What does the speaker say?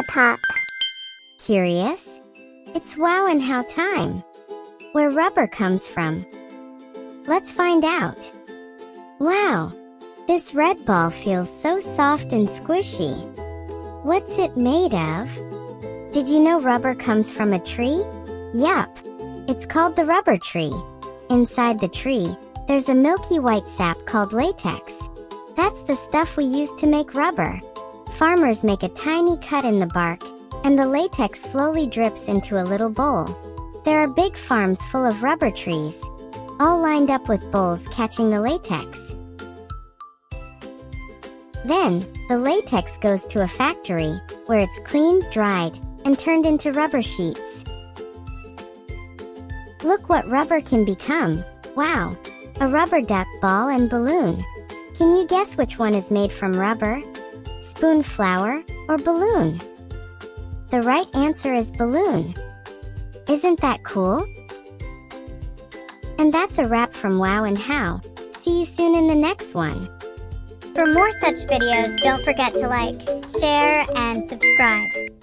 lollipop. Curious? It's wow and how time. Where rubber comes from. Let's find out. Wow! This red ball feels so soft and squishy. What's it made of? Did you know rubber comes from a tree? Yup. It's called the rubber tree. Inside the tree, there's a milky white sap called latex. That's the stuff we use to make rubber. Farmers make a tiny cut in the bark, and the latex slowly drips into a little bowl. There are big farms full of rubber trees, all lined up with bowls catching the latex. Then, the latex goes to a factory, where it's cleaned, dried, and turned into rubber sheets. Look what rubber can become. Wow! A rubber duck, ball, and balloon. Can you guess which one is made from rubber? Spoon flower or balloon? The right answer is balloon. Isn't that cool? And that's a wrap from Wow and How. See you soon in the next one. For more such videos, don't forget to like, share, and subscribe.